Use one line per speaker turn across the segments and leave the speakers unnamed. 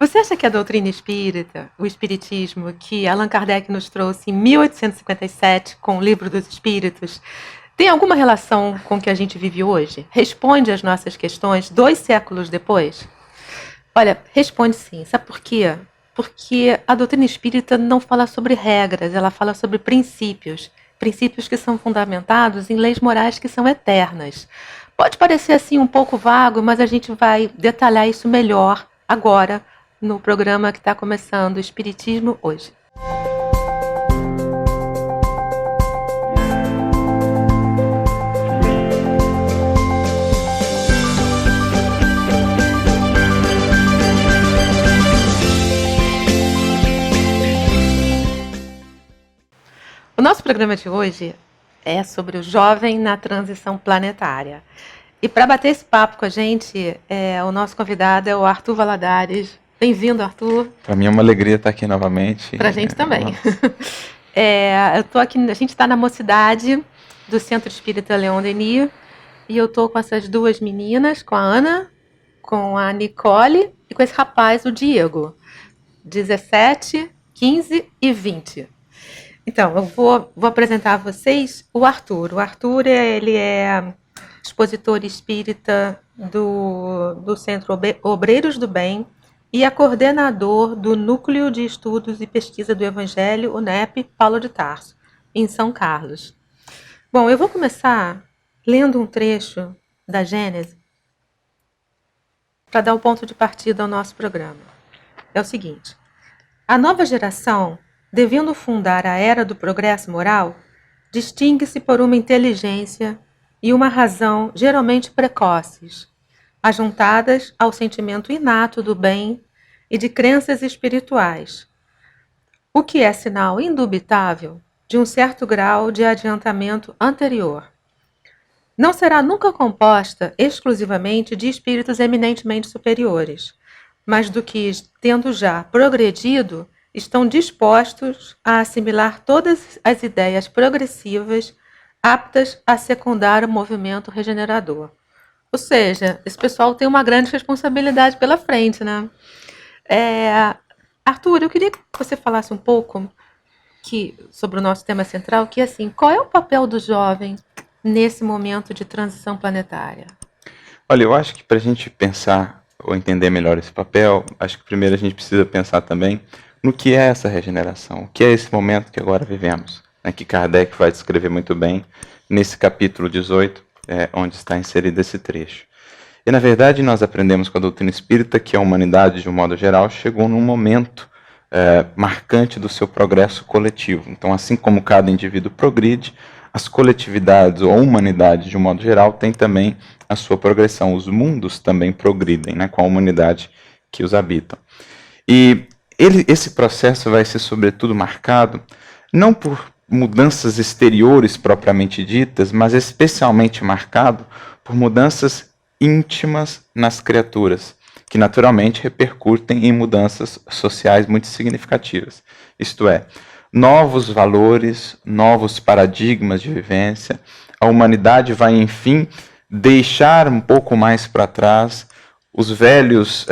Você acha que a doutrina espírita, o espiritismo, que Allan Kardec nos trouxe em 1857 com o Livro dos Espíritos, tem alguma relação com o que a gente vive hoje? Responde às nossas questões 2 séculos depois? Olha, responde sim. Sabe por quê? Porque a doutrina espírita não fala sobre regras, ela fala sobre princípios. Princípios que são fundamentados em leis morais que são eternas. Pode parecer assim um pouco vago, mas a gente vai detalhar isso melhor agora no programa que está começando, Espiritismo Hoje. O nosso programa de hoje é sobre o jovem na transição planetária. E para bater esse papo com a gente, o nosso convidado é o Arthur Valadares. Bem-vindo, Arthur.
Para mim é uma alegria estar aqui novamente.
Para a gente também. Eu tô aqui, a gente está na Mocidade do Centro Espírita Leon Denis e eu estou com essas duas meninas, com a Ana, com a Nicole e com esse rapaz, o Diego, 17, 15 e 20. Então, eu vou apresentar a vocês o Arthur. O Arthur ele é expositor espírita do Centro Obreiros do Bem e é coordenador do Núcleo de Estudos e Pesquisa do Evangelho, UNEP, Paulo de Tarso, em São Carlos. Bom, eu vou começar lendo um trecho da Gênese para dar o ponto de partida ao nosso programa. É o seguinte: a nova geração, devendo fundar a era do progresso moral, distingue-se por uma inteligência e uma razão geralmente precoces, ajuntadas ao sentimento inato do bem e de crenças espirituais, o que é sinal indubitável de um certo grau de adiantamento anterior. Não será nunca composta exclusivamente de espíritos eminentemente superiores, mas do que, tendo já progredido, estão dispostos a assimilar todas as ideias progressivas aptas a secundar o movimento regenerador. Ou seja, esse pessoal tem uma grande responsabilidade pela frente, né? Arthur, eu queria que você falasse um pouco sobre o nosso tema central, que é assim, qual é o papel do jovem nesse momento de transição planetária?
Olha, eu acho que para a gente pensar ou entender melhor esse papel, acho que primeiro a gente precisa pensar também no que é essa regeneração, o que é esse momento que agora vivemos, né, que Kardec vai descrever muito bem nesse capítulo 18, onde está inserido esse trecho. E, na verdade, nós aprendemos com a doutrina espírita que a humanidade, de um modo geral, chegou num momento marcante do seu progresso coletivo. Então, assim como cada indivíduo progride, as coletividades ou a humanidade, de um modo geral, tem também a sua progressão. Os mundos também progridem, né, com a humanidade que os habitam. E esse processo vai ser, sobretudo, marcado não por mudanças exteriores propriamente ditas, mas especialmente marcado por mudanças íntimas nas criaturas, que naturalmente repercutem em mudanças sociais muito significativas. Isto é, novos valores, novos paradigmas de vivência. A humanidade vai, enfim, deixar um pouco mais para trás os velhos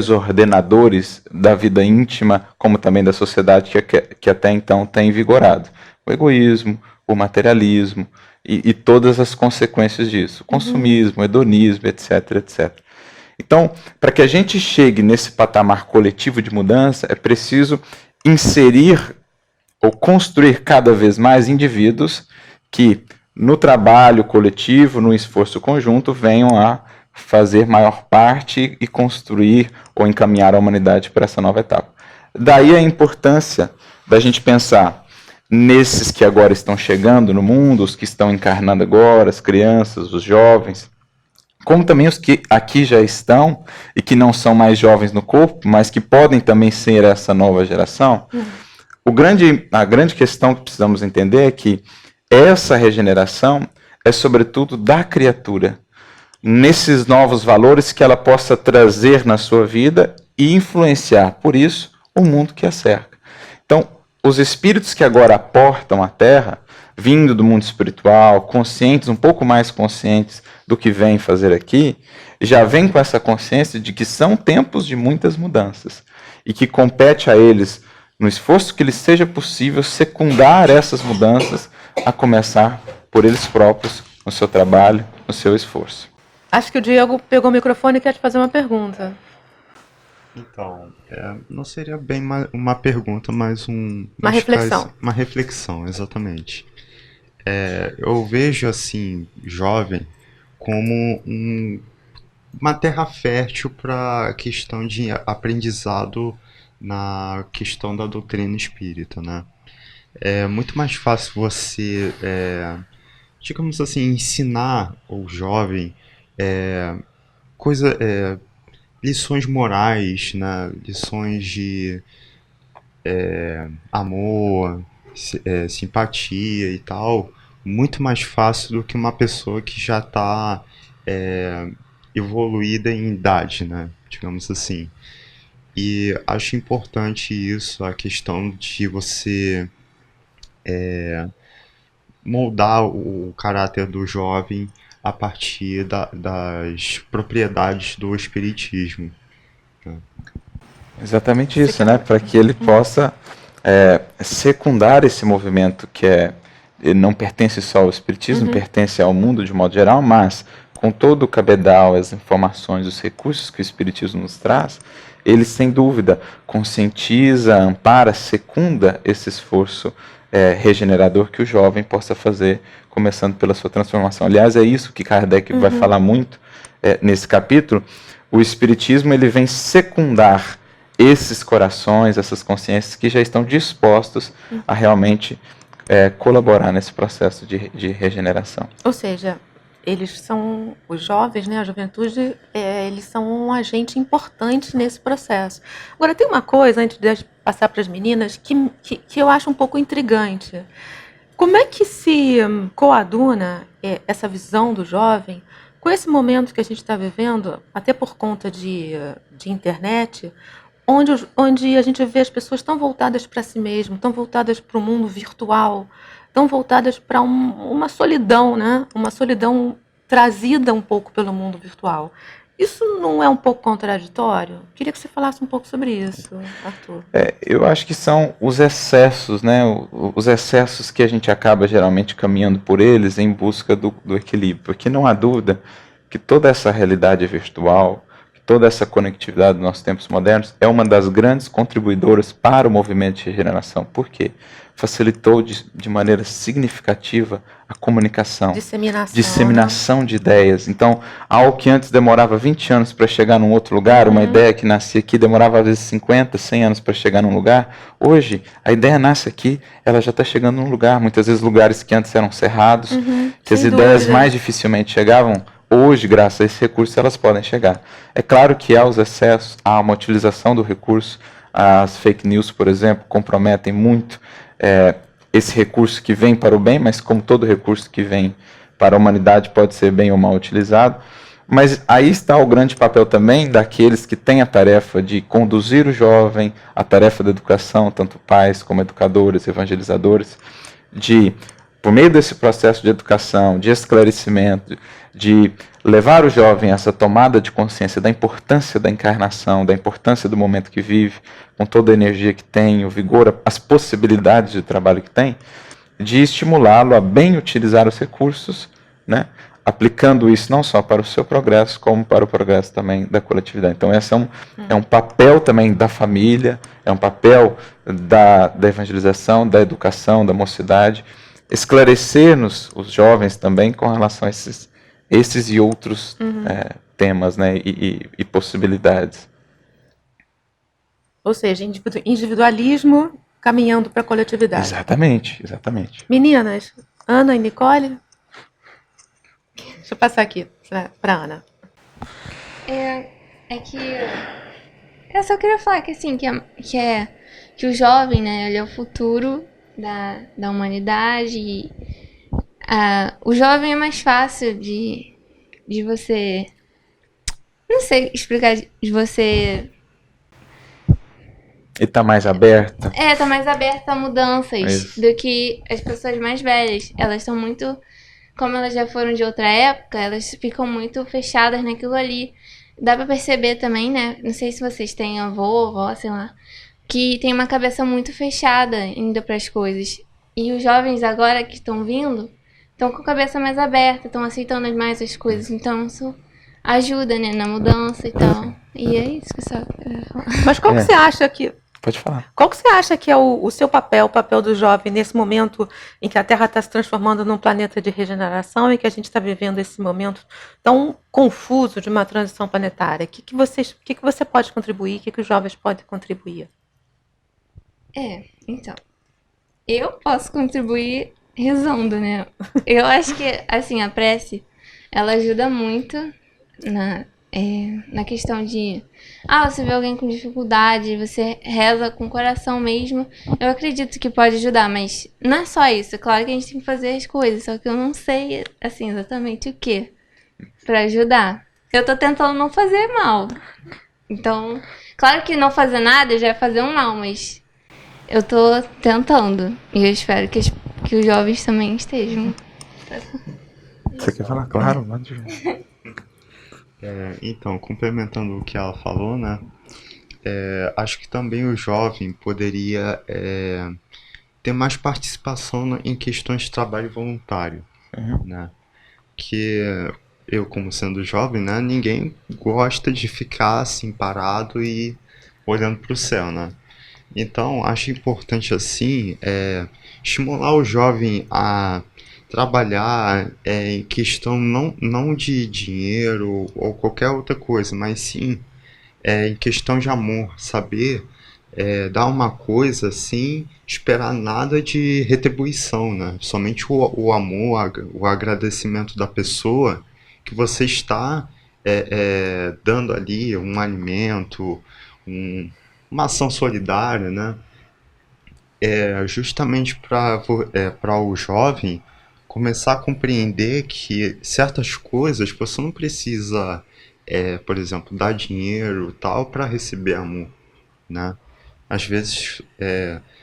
ordenadores da vida íntima, como também da sociedade que até então tem vigorado. O egoísmo, o materialismo e todas as consequências disso. O consumismo, o hedonismo, etc, etc. Então, para que a gente chegue nesse patamar coletivo de mudança, é preciso inserir ou construir cada vez mais indivíduos que, no trabalho coletivo, no esforço conjunto, venham a fazer maior parte e construir ou encaminhar a humanidade para essa nova etapa. Daí a importância da gente pensar nesses que agora estão chegando no mundo, os que estão encarnando agora, as crianças, os jovens, como também os que aqui já estão e que não são mais jovens no corpo, mas que podem também ser essa nova geração. A grande questão que precisamos entender é que essa regeneração é sobretudo da criatura, nesses novos valores que ela possa trazer na sua vida e influenciar, por isso, o mundo que a cerca. Então, os espíritos que agora aportam a Terra, vindo do mundo espiritual, conscientes, um pouco mais conscientes do que vêm fazer aqui, já vêm com essa consciência de que são tempos de muitas mudanças e que compete a eles, no esforço que lhes seja possível, secundar essas mudanças, a começar por eles próprios, no seu trabalho, no seu esforço.
Acho que o Diego pegou o microfone e quer te fazer uma pergunta.
Então, não seria bem uma pergunta, mas
Uma reflexão.
Uma reflexão, exatamente. Eu vejo, assim, jovem como uma terra fértil para a questão de aprendizado na questão da doutrina espírita, né? É muito mais fácil você, digamos assim, ensinar o jovem lições morais, né? Lições de amor, simpatia e tal, muito mais fácil do que uma pessoa que já está evoluída em idade, né? Digamos assim. E acho importante isso, a questão de você moldar o caráter do jovem a partir das propriedades do espiritismo.
Exatamente isso, né? Para que ele possa secundar esse movimento que ele não pertence só ao espiritismo, pertence ao mundo de modo geral, mas com todo o cabedal, as informações, os recursos que o espiritismo nos traz, ele sem dúvida conscientiza, ampara, secunda esse esforço regenerador que o jovem possa fazer, começando pela sua transformação. Aliás, é isso que Kardec vai falar muito nesse capítulo. O espiritismo ele vem secundar esses corações, essas consciências que já estão dispostos a realmente colaborar nesse processo de regeneração.
Ou seja, eles são, os jovens, né, a juventude, eles são um agente importante nesse processo. Agora, tem uma coisa, antes de passar para as meninas, que eu acho um pouco intrigante. Como é que se coaduna essa visão do jovem com esse momento que a gente está vivendo, até por conta de internet, onde a gente vê as pessoas tão voltadas para si mesmo, tão voltadas para o mundo virtual, tão voltadas para uma solidão, né? Uma solidão trazida um pouco pelo mundo virtual. Isso não é um pouco contraditório? Queria que você falasse um pouco sobre isso, Arthur.
Eu acho que são os excessos, né? Os excessos que a gente acaba geralmente caminhando por eles em busca do equilíbrio. Porque não há dúvida que toda essa realidade virtual, que toda essa conectividade dos nossos tempos modernos é uma das grandes contribuidoras para o movimento de regeneração. Por quê? Facilitou de maneira significativa a comunicação, disseminação de ideias. Então, algo que antes demorava 20 anos para chegar num outro lugar, uma ideia que nascia aqui demorava às vezes 50, 100 anos para chegar num lugar, hoje a ideia nasce aqui, ela já está chegando num lugar, muitas vezes lugares que antes eram cerrados, que as ideias mais dificilmente chegavam, hoje, graças a esse recurso, elas podem chegar. É claro que há os excessos, há uma utilização do recurso, as fake news, por exemplo, comprometem muito esse recurso que vem para o bem, mas como todo recurso que vem para a humanidade pode ser bem ou mal utilizado. Mas aí está o grande papel também daqueles que têm a tarefa de conduzir o jovem, a tarefa da educação, tanto pais como educadores, evangelizadores, de, por meio desse processo de educação, de esclarecimento, de levar o jovem a essa tomada de consciência da importância da encarnação, da importância do momento que vive, com toda a energia que tem, o vigor, as possibilidades de trabalho que tem, de estimulá-lo a bem utilizar os recursos, né, aplicando isso não só para o seu progresso, como para o progresso também da coletividade. Então, esse é um papel também da família, é um papel da evangelização, da educação, da mocidade, esclarecer-nos, os jovens também, com relação a esses e outros temas, né, e possibilidades.
Ou seja, individualismo caminhando para a coletividade.
Exatamente, exatamente.
Meninas, Ana e Nicole? Deixa eu passar aqui para Ana.
Que eu só queria falar que assim, que o jovem, né, ele é o futuro da humanidade e o jovem é mais fácil de você, não sei explicar, de você...
E tá mais aberta?
Tá mais aberta a mudanças do que as pessoas mais velhas. Elas estão muito como elas já foram de outra época, elas ficam muito fechadas naquilo ali. Dá pra perceber também, né? Não sei se vocês têm avô, avó, sei lá, que tem uma cabeça muito fechada indo pras coisas. E os jovens agora que estão vindo, estão com a cabeça mais aberta, estão aceitando mais as coisas. Então isso ajuda, né, na mudança e tal. E é isso que eu só queria falar.
Mas qual que você acha que
Pode falar.
Qual que você acha que é o seu papel, o papel do jovem nesse momento em que a Terra está se transformando num planeta de regeneração e que a gente está vivendo esse momento tão confuso de uma transição planetária? O que você pode contribuir? O que os jovens podem contribuir?
Então, eu posso contribuir rezando, né? Eu acho que, assim, a prece, ela ajuda muito na questão de... você vê alguém com dificuldade, você reza com o coração mesmo. Eu acredito que pode ajudar, mas não é só isso. Claro que a gente tem que fazer as coisas, só que eu não sei, assim, exatamente o que pra ajudar. Eu tô tentando não fazer mal. Então, claro que não fazer nada já é fazer um mal, mas eu tô tentando. E eu espero que os jovens também estejam.
Você quer falar? Claro, mande.
Então, complementando o que ela falou, né? Acho que também o jovem poderia ter mais participação em questões de trabalho voluntário, né? Que eu, como sendo jovem, né? Ninguém gosta de ficar assim parado e olhando para o céu, né? Então, acho importante assim estimular o jovem a trabalhar em questão não de dinheiro ou qualquer outra coisa, mas sim em questão de amor, saber dar uma coisa assim, esperar nada de retribuição, né? Somente o amor, o agradecimento da pessoa que você está dando ali um alimento, uma ação solidária, né? Justamente para o jovem começar a compreender que certas coisas você não precisa, por exemplo, dar dinheiro tal para receber amor, né? Às vezes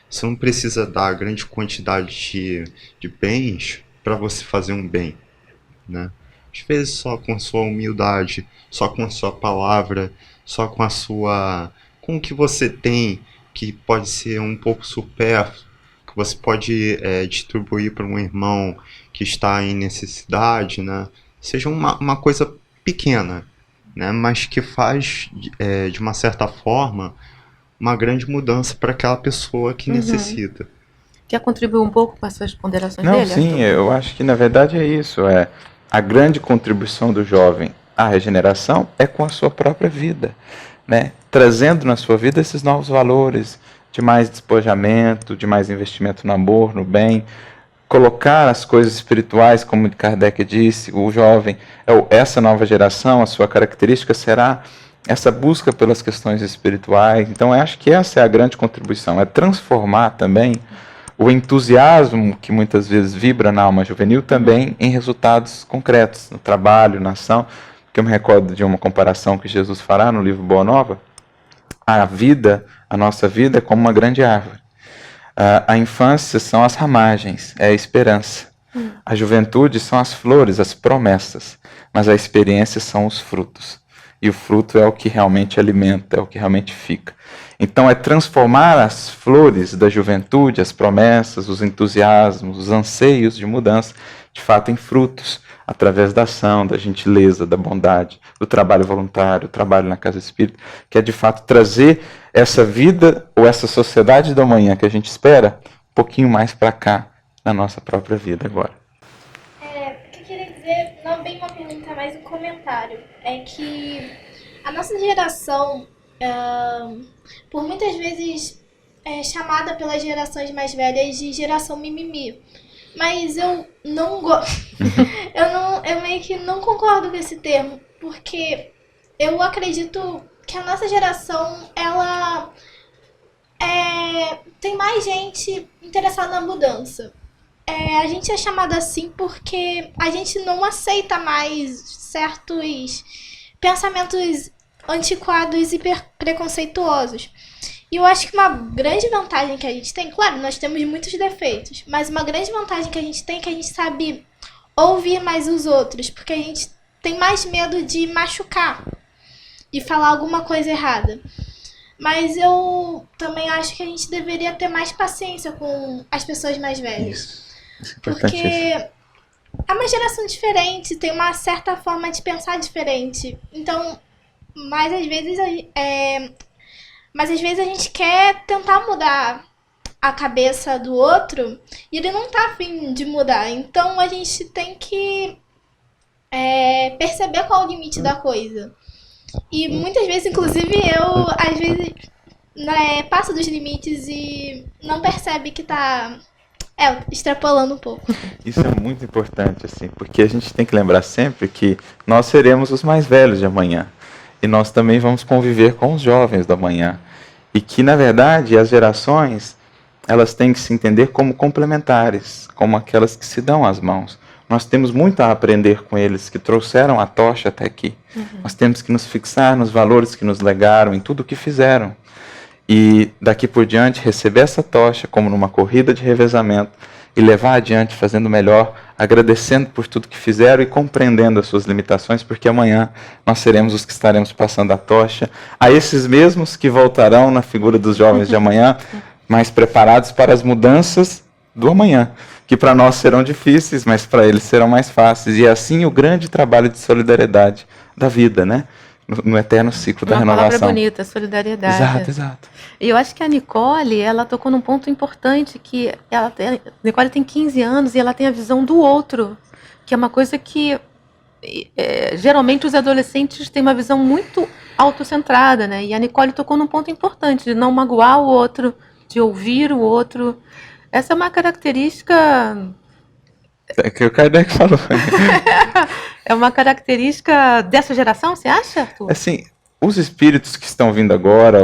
você não precisa dar grande quantidade de bens para você fazer um bem, né? Às vezes só com a sua humildade, só com a sua palavra, só com o que você tem, que pode ser um pouco supérfluo, que você pode distribuir para um irmão que está em necessidade, né? Seja uma coisa pequena, né? Mas que faz, de uma certa forma, uma grande mudança para aquela pessoa que necessita.
Quer contribuir um pouco com essas ponderações
Não,
dele,
sim,
Arthur?
eu acho que na verdade é isso. A grande contribuição do jovem à regeneração é com a sua própria vida, né? Trazendo na sua vida esses novos valores de mais despojamento, de mais investimento no amor, no bem, colocar as coisas espirituais, como Kardec disse, o jovem, essa nova geração, a sua característica será essa busca pelas questões espirituais. Então, eu acho que essa é a grande contribuição, é transformar também o entusiasmo que muitas vezes vibra na alma juvenil também em resultados concretos, no trabalho, na ação. Porque eu me recordo de uma comparação que Jesus fará no livro Boa Nova. A nossa vida é como uma grande árvore. A infância são as ramagens, é a esperança. A juventude são as flores, as promessas. Mas a experiência são os frutos. E o fruto é o que realmente alimenta, é o que realmente fica. Então é transformar as flores da juventude, as promessas, os entusiasmos, os anseios de mudança, de fato em frutos, através da ação, da gentileza, da bondade, do trabalho voluntário, do trabalho na casa espírita, que é de fato trazer essa vida ou essa sociedade da manhã que a gente espera um pouquinho mais para cá, na nossa própria vida agora.
O que eu queria dizer, não bem uma pergunta, mas um comentário, é que a nossa geração, por muitas vezes é chamada pelas gerações mais velhas de geração mimimi. Mas eu não gosto. eu meio que não concordo com esse termo, porque eu acredito que a nossa geração, ela tem mais gente interessada na mudança. A gente é chamada assim porque a gente não aceita mais certos pensamentos antiquados e preconceituosos. E eu acho que uma grande vantagem que a gente tem, claro, nós temos muitos defeitos, mas uma grande vantagem que a gente tem é que a gente sabe ouvir mais os outros, porque a gente tem mais medo de machucar, de falar alguma coisa errada. Mas eu também acho que a gente deveria ter mais paciência com as pessoas mais velhas.
Isso é importantíssimo.
Porque é uma geração diferente, tem uma certa forma de pensar diferente. Então, mas às vezes a gente quer tentar mudar a cabeça do outro e ele não tá afim de mudar. Então a gente tem que perceber qual é o limite da coisa. E muitas vezes, inclusive, eu às vezes passo dos limites e não percebe que tá extrapolando um pouco.
Isso é muito importante, assim, porque a gente tem que lembrar sempre que nós seremos os mais velhos de amanhã. E nós também vamos conviver com os jovens do amanhã. E que, na verdade, as gerações, elas têm que se entender como complementares, como aquelas que se dão as mãos. Nós temos muito a aprender com eles, que trouxeram a tocha até aqui. Nós temos que nos fixar nos valores que nos legaram, em tudo o que fizeram. E daqui por diante receber essa tocha como numa corrida de revezamento e levar adiante fazendo melhor, agradecendo por tudo que fizeram e compreendendo as suas limitações, porque amanhã nós seremos os que estaremos passando a tocha a esses mesmos que voltarão na figura dos jovens de amanhã, mais preparados para as mudanças do amanhã, que para nós serão difíceis, mas para eles serão mais fáceis. E assim o grande trabalho de solidariedade da vida, né? No eterno ciclo da
Uma
renovação.
palavra bonita, solidariedade.
Exato, exato.
E eu acho que a Nicole, ela tocou num ponto importante, que a Nicole tem 15 anos e ela tem a visão do outro, que é uma coisa que geralmente os adolescentes têm uma visão muito autocentrada, né? E a Nicole tocou num ponto importante, de não magoar o outro, de ouvir o outro. Essa é uma característica...
É que o Kardec falou.
É uma característica dessa geração, você acha, Arthur?
Assim, os espíritos que estão vindo agora,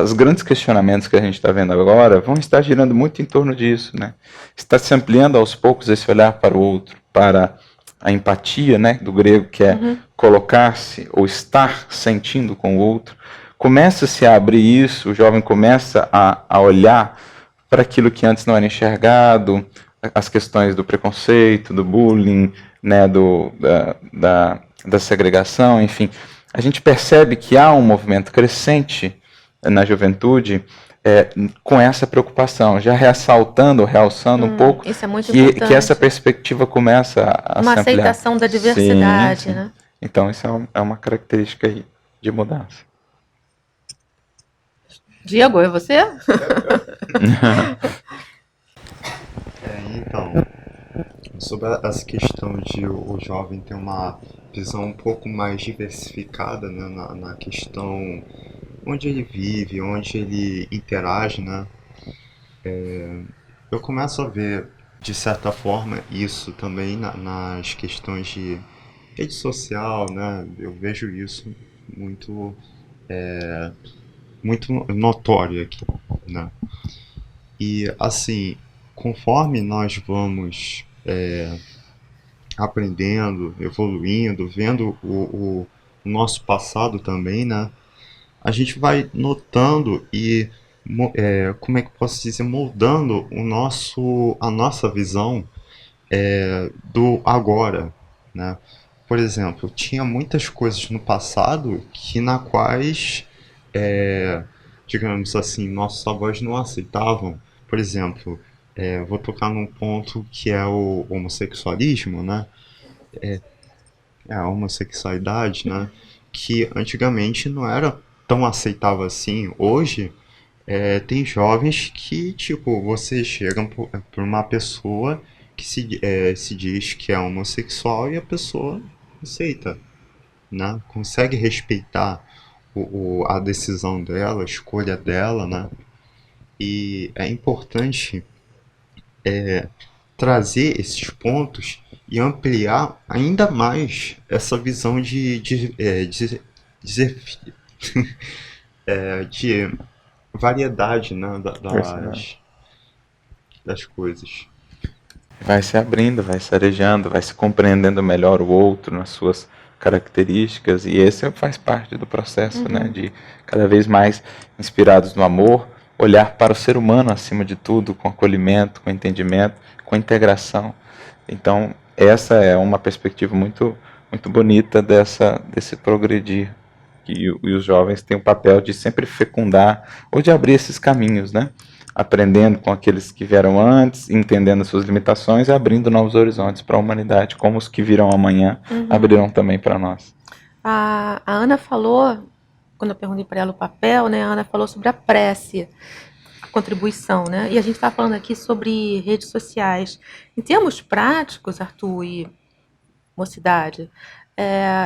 os grandes questionamentos que a gente está vendo agora, vão estar girando muito em torno disso, né? Está se ampliando aos poucos esse olhar para o outro, para a empatia, né, do grego, que é colocar-se ou estar sentindo com o outro. Começa-se a abrir isso, o jovem começa a olhar para aquilo que antes não era enxergado, as questões do preconceito, do bullying, né, da segregação, enfim. A gente percebe que há um movimento crescente na juventude com essa preocupação, já realçando um pouco
isso é muito
que
importante.
essa perspectiva começa a
Uma
se ampliar.
aceitação da diversidade,
Sim, sim.
né?
Então isso é uma característica aí de mudança.
Diego, é você?
Então, sobre essa questão de o jovem ter uma visão um pouco mais diversificada, né, na questão onde ele vive, onde ele interage, né, eu começo a ver, de certa forma, isso também nas questões de rede social, né, eu vejo isso muito, muito notório aqui, né, e assim, conforme nós vamos aprendendo, evoluindo, vendo o nosso passado também, né? A gente vai notando e, como é que eu posso dizer, moldando a nossa visão do agora, né? Por exemplo, tinha muitas coisas no passado na quais, digamos assim, nossos avós não aceitavam. Por exemplo, vou tocar num ponto que é o homossexualismo, né? A homossexualidade, né? Que antigamente não era tão aceitável assim. Hoje, tem jovens que, tipo, você chega por uma pessoa que se diz que é homossexual e a pessoa aceita, né? Consegue respeitar a decisão dela, a escolha dela, né? E é importante trazer esses pontos e ampliar ainda mais essa visão de variedade, né, das coisas.
Vai se abrindo, vai se arejando, vai se compreendendo melhor o outro nas suas características, e esse faz parte do processo, né, de cada vez mais inspirados no amor, olhar para o ser humano acima de tudo, com acolhimento, com entendimento, com integração. Então, essa é uma perspectiva muito, muito bonita desse progredir. E os jovens têm o papel de sempre fecundar ou de abrir esses caminhos, né? Aprendendo com aqueles que vieram antes, entendendo as suas limitações e abrindo novos horizontes para a humanidade, como os que virão amanhã abrirão também para nós.
A Ana falou, quando eu perguntei para ela o papel, né? A Ana falou sobre a prece, a contribuição, né? E a gente está falando aqui sobre redes sociais. Em termos práticos, Arthur e Mocidade,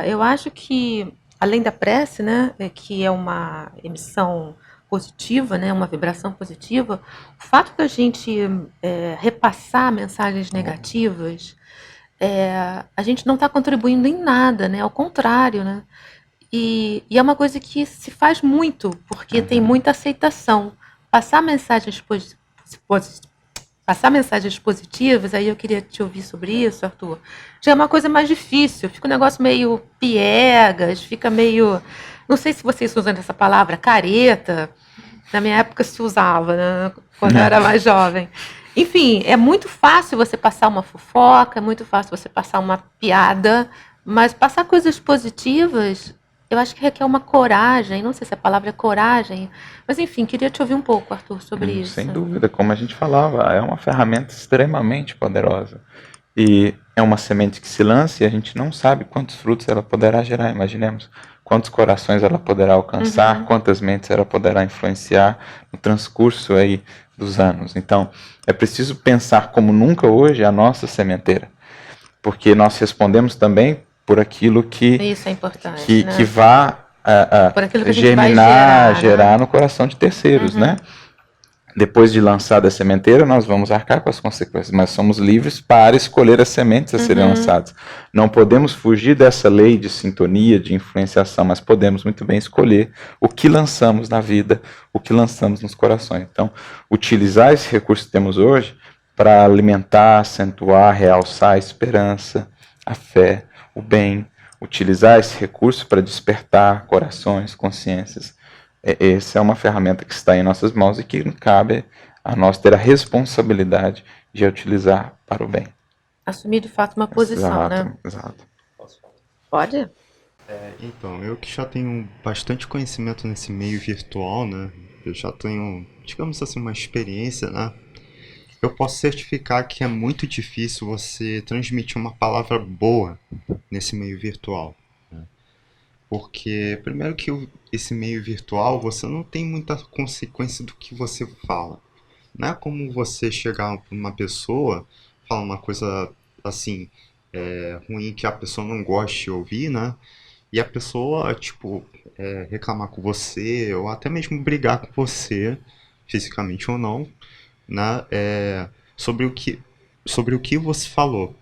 eu acho que, além da prece, né, que é uma emissão positiva, né, uma vibração positiva, o fato da gente repassar mensagens negativas, a gente não está contribuindo em nada, né, ao contrário, né? E é uma coisa que se faz muito, porque tem muita aceitação. Passar mensagens passar mensagens positivas, aí eu queria te ouvir sobre isso, Arthur, já é uma coisa mais difícil, fica um negócio meio piegas, fica meio, não sei se vocês usam essa palavra, careta, na minha época se usava, né, quando eu era mais jovem. Enfim, é muito fácil você passar uma fofoca, é muito fácil você passar uma piada, mas passar coisas positivas, eu acho que requer uma coragem, não sei se a palavra é coragem, mas enfim, queria te ouvir um pouco, Arthur, sobre isso.
Sem dúvida, como a gente falava, é uma ferramenta extremamente poderosa. E é uma semente que se lança e a gente não sabe quantos frutos ela poderá gerar. Imaginemos quantos corações ela poderá alcançar, quantas mentes ela poderá influenciar no transcurso aí dos anos. Então, é preciso pensar como nunca hoje a nossa sementeira, porque nós respondemos também por aquilo
Isso é importante, né?
que vá
Por aquilo que a gente vai
germinar,
gerar, né?
no coração de terceiros, né? Depois de lançada a sementeira, nós vamos arcar com as consequências, mas somos livres para escolher as sementes a serem lançadas. Não podemos fugir dessa lei de sintonia, de influenciação, mas podemos muito bem escolher o que lançamos na vida, o que lançamos nos corações. Então, utilizar esse recurso que temos hoje para alimentar, acentuar, realçar a esperança, a fé, o bem, utilizar esse recurso para despertar corações, consciências. Essa é uma ferramenta que está em nossas mãos e que cabe a nós ter a responsabilidade de a utilizar para o bem.
Assumir de fato uma posição, né?
Exato.
Pode?
Então, eu que já tenho bastante conhecimento nesse meio virtual, né? Eu já tenho, digamos assim, uma experiência, né? Eu posso certificar que é muito difícil você transmitir uma palavra boa nesse meio virtual. Porque, primeiro que esse meio virtual, você não tem muita consequência do que você fala. Não é como você chegar para uma pessoa, falar uma coisa assim, ruim que a pessoa não gosta de ouvir, né? E a pessoa, tipo, reclamar com você, ou até mesmo brigar com você, fisicamente ou não, né? Sobre o que você falou.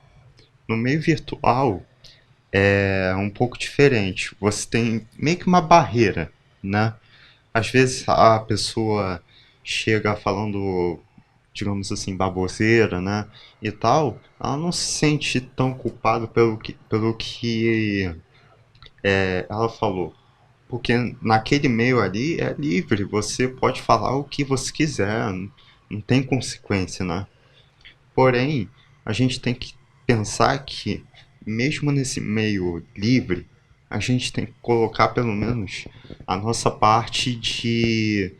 No meio virtual, é um pouco diferente. Você tem meio que uma barreira, né? Às vezes a pessoa chega falando, digamos assim, baboseira, né? E tal, ela não se sente tão culpada pelo que ela falou. Porque naquele meio ali é livre, você pode falar o que você quiser, não tem consequência, né? Porém, a gente tem que pensar que, mesmo nesse meio livre, a gente tem que colocar pelo menos a nossa parte de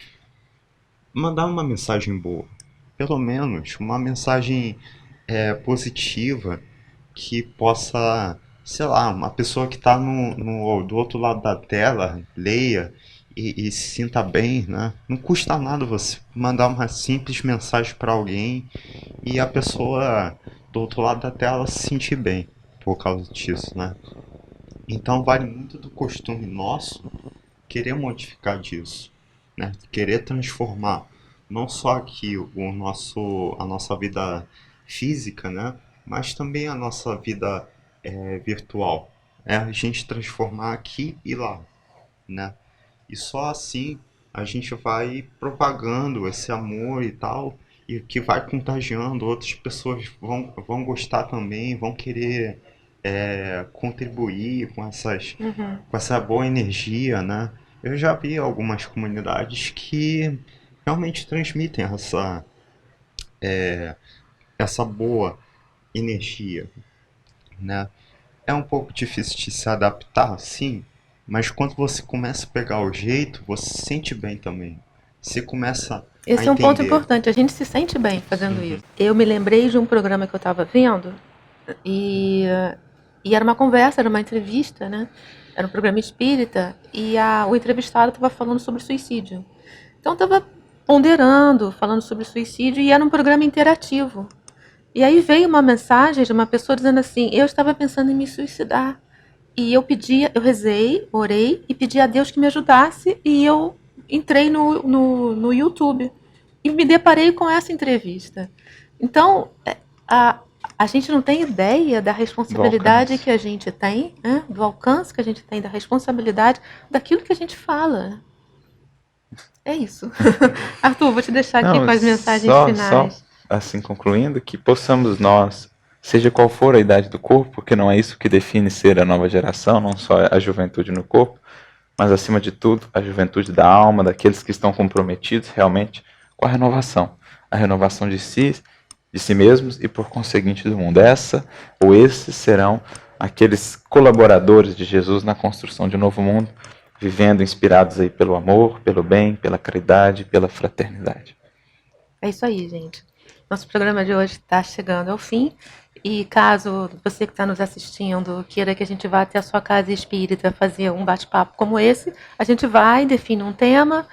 mandar uma mensagem boa. Pelo menos uma mensagem positiva que possa, sei lá, uma pessoa que está do outro lado da tela, leia e se sinta bem, né? Não custa nada você mandar uma simples mensagem para alguém e a pessoa do outro lado da tela se sentir bem por causa disso, né? Então vale muito do costume nosso querer modificar disso, né? Querer transformar não só aqui a nossa vida física, né? Mas também a nossa vida virtual. A gente transformar aqui e lá, né? E só assim a gente vai propagando esse amor e tal, e que vai contagiando, outras pessoas vão gostar também, vão querer contribuir com essa boa energia, né? Eu já vi algumas comunidades que realmente transmitem essa boa energia. né? É um pouco difícil de se adaptar, sim, mas quando você começa a pegar o jeito, você se sente bem também. Você começa a
Esse é um ponto
entender.
importante, a gente se sente bem fazendo isso. Eu me lembrei de um programa que eu estava vendo e, e era uma conversa, era uma entrevista, né? Era um programa espírita e o entrevistado estava falando sobre suicídio. Então estava ponderando, falando sobre suicídio e era um programa interativo. E aí veio uma mensagem de uma pessoa dizendo assim: eu estava pensando em me suicidar. E eu rezei, orei e pedi a Deus que me ajudasse. E eu entrei no YouTube e me deparei com essa entrevista. Então, a gente não tem ideia da responsabilidade
alcance.
que a gente tem, né? Do alcance que a gente tem, da responsabilidade daquilo que a gente fala. É isso. Arthur, vou te deixar aqui
Não,
com as mensagens
só
finais.
assim concluindo, que possamos nós, seja qual for a idade do corpo, porque não é isso que define ser a nova geração, não só a juventude no corpo, mas acima de tudo, a juventude da alma, daqueles que estão comprometidos realmente com a renovação de si mesmos e por conseguinte do mundo. Essa ou esses serão aqueles colaboradores de Jesus na construção de um novo mundo, vivendo inspirados aí pelo amor, pelo bem, pela caridade, pela fraternidade.
É isso aí, gente. Nosso programa de hoje está chegando ao fim. E caso você que está nos assistindo queira que a gente vá até a sua casa espírita fazer um bate-papo como esse, a gente vai, define um tema,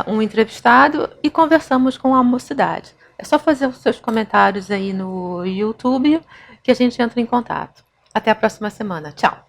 um entrevistado e conversamos com a mocidade. É só fazer os seus comentários aí no YouTube que a gente entra em contato. Até a próxima semana. Tchau!